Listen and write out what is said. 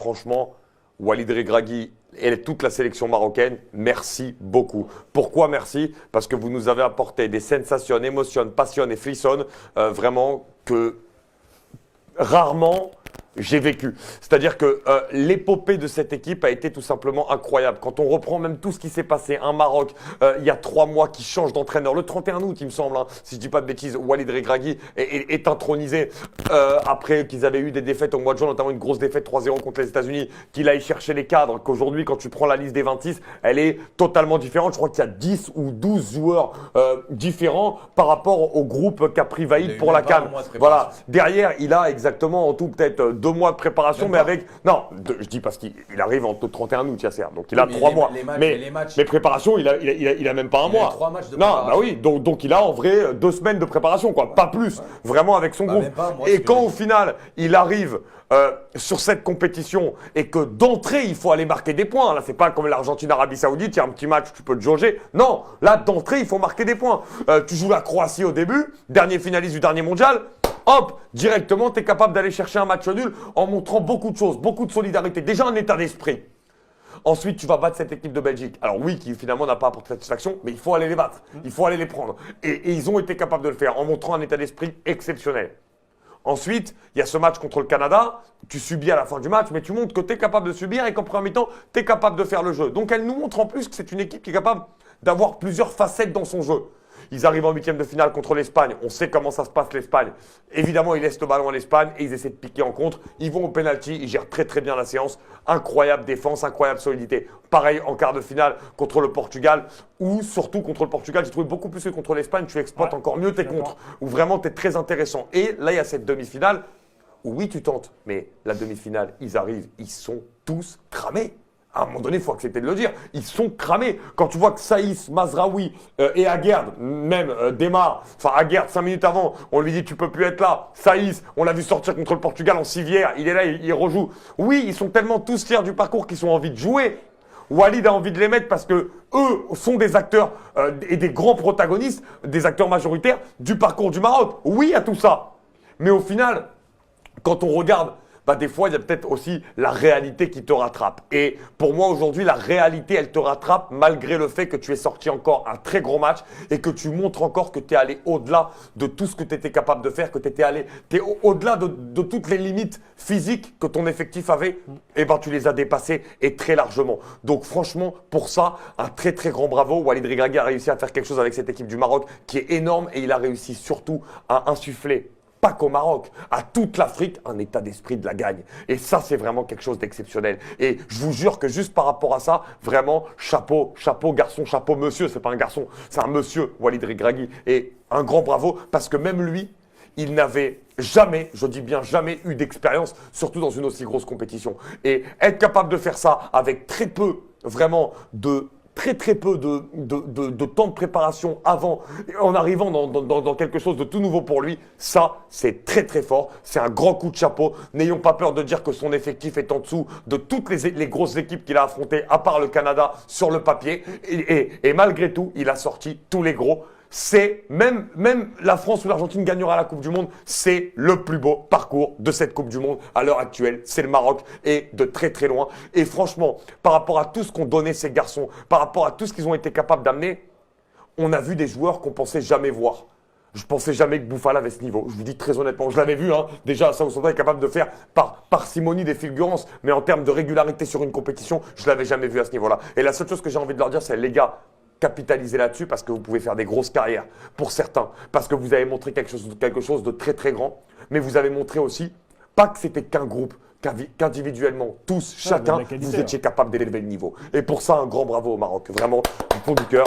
franchement, Walid Regragui et toute la sélection marocaine, merci beaucoup. Pourquoi merci? Parce que vous nous avez apporté des sensations, émotions, passions et frissons, vraiment que rarement j'ai vécu. C'est-à-dire que l'épopée de cette équipe a été tout simplement incroyable. Quand on reprend même tout ce qui s'est passé, un Maroc, il y a 3 mois qui change d'entraîneur. Le 31 août, il me semble, hein, si je ne dis pas de bêtises, Walid Regragui est intronisé après qu'ils avaient eu des défaites au mois de juin, notamment une grosse défaite 3-0 contre les États-Unis, qu'il aille chercher les cadres, qu'aujourd'hui, quand tu prends la liste des 26, elle est totalement différente. Je crois qu'il y a 10 ou 12 joueurs différents par rapport au groupe qu'a pris Vaïd pour la CAN. Voilà. Derrière, il a exactement en tout peut-être 2 mois de préparation, mais avec… Non, je dis parce qu'il arrive en 31 août, Yasser, donc il a 3 mois. Mais préparation, il a même pas un mois. 3 matchs de préparation. Non, bah oui, donc il a en vrai 2 semaines de préparation, quoi, pas plus, vraiment avec son groupe. Et quand au final, il arrive sur cette compétition et que d'entrée, il faut aller marquer des points. Là, c'est pas comme l'Argentine-Arabie Saoudite, il y a un petit match, tu peux te jauger. Non, là, d'entrée, il faut marquer des points. Tu joues la Croatie au début, dernier finaliste du dernier mondial. Hop, directement, tu es capable d'aller chercher un match nul en montrant beaucoup de choses, beaucoup de solidarité. Déjà, un état d'esprit. Ensuite, tu vas battre cette équipe de Belgique. Alors oui, qui finalement n'a pas apporté satisfaction, mais il faut aller les battre. Il faut aller les prendre. Et ils ont été capables de le faire en montrant un état d'esprit exceptionnel. Ensuite, il y a ce match contre le Canada. Tu subis à la fin du match, mais tu montres que tu es capable de subir et qu'en premier mi-temps, tu es capable de faire le jeu. Donc, elle nous montre en plus que c'est une équipe qui est capable d'avoir plusieurs facettes dans son jeu. Ils arrivent en 8e de finale contre l'Espagne. On sait comment ça se passe l'Espagne. Évidemment, ils laissent le ballon à l'Espagne et ils essaient de piquer en contre. Ils vont au penalty, ils gèrent très très bien la séance. Incroyable défense, incroyable solidité. Pareil en quart de finale contre le Portugal ou surtout contre le Portugal. J'ai trouvé beaucoup plus que contre l'Espagne. Tu exploites encore mieux tes contres. Où vraiment tu es très intéressant. Et là, il y a cette demi-finale où oui, tu tentes. Mais la demi-finale, ils arrivent, ils sont tous cramés. À un moment donné, il faut accepter de le dire. Ils sont cramés. Quand tu vois que Saïs, Mazraoui et Aguerd même démarrent, enfin Aguerd 5 minutes avant, on lui dit tu peux plus être là. Saïs, on l'a vu sortir contre le Portugal en civière, il est là, il rejoue. Oui, ils sont tellement tous fiers du parcours qu'ils ont envie de jouer. Walid a envie de les mettre parce que eux sont des acteurs et des grands protagonistes, des acteurs majoritaires du parcours du Maroc. Oui à tout ça. Mais au final, quand on regarde, des fois, il y a peut-être aussi la réalité qui te rattrape. Et pour moi, aujourd'hui, la réalité, elle te rattrape malgré le fait que tu aies sorti encore un très gros match et que tu montres encore que tu es allé au-delà de tout ce que tu étais capable de faire, que tu es au-delà de toutes les limites physiques que ton effectif avait. Et tu les as dépassées et très largement. Donc franchement, pour ça, un très très grand bravo. Walid Regragui a réussi à faire quelque chose avec cette équipe du Maroc qui est énorme et il a réussi surtout à insuffler pas qu'au Maroc, à toute l'Afrique, un état d'esprit de la gagne. Et ça, c'est vraiment quelque chose d'exceptionnel. Et je vous jure que juste par rapport à ça, vraiment, chapeau, chapeau garçon, chapeau monsieur, c'est pas un garçon, c'est un monsieur, Walid Regragui. Et un grand bravo, parce que même lui, il n'avait jamais, je dis bien jamais, eu d'expérience, surtout dans une aussi grosse compétition. Et être capable de faire ça avec très peu, vraiment, très peu de temps de préparation avant, en arrivant dans quelque chose de tout nouveau pour lui, ça c'est très très fort, c'est un grand coup de chapeau. N'ayons pas peur de dire que son effectif est en dessous de toutes les grosses équipes qu'il a affrontées, à part le Canada sur le papier, et malgré tout, il a sorti tous les gros. C'est même la France ou l'Argentine gagnera la Coupe du Monde, c'est le plus beau parcours de cette Coupe du Monde à l'heure actuelle. C'est le Maroc et de très très loin. Et franchement, par rapport à tout ce qu'ont donné ces garçons, par rapport à tout ce qu'ils ont été capables d'amener, on a vu des joueurs qu'on pensait jamais voir. Je pensais jamais que Bouffal avait ce niveau. Je vous dis très honnêtement, je l'avais vu. Déjà, Southampton est capable de faire par parcimonie des fulgurances, mais en termes de régularité sur une compétition, je l'avais jamais vu à ce niveau-là. Et la seule chose que j'ai envie de leur dire, c'est les gars, capitalisez là-dessus parce que vous pouvez faire des grosses carrières pour certains, parce que vous avez montré quelque chose de très très grand, mais vous avez montré aussi pas que c'était qu'un groupe, qu'individuellement, tous, chacun, vous étiez capable d'élever le niveau. Et pour ça, un grand bravo au Maroc, vraiment du fond du cœur.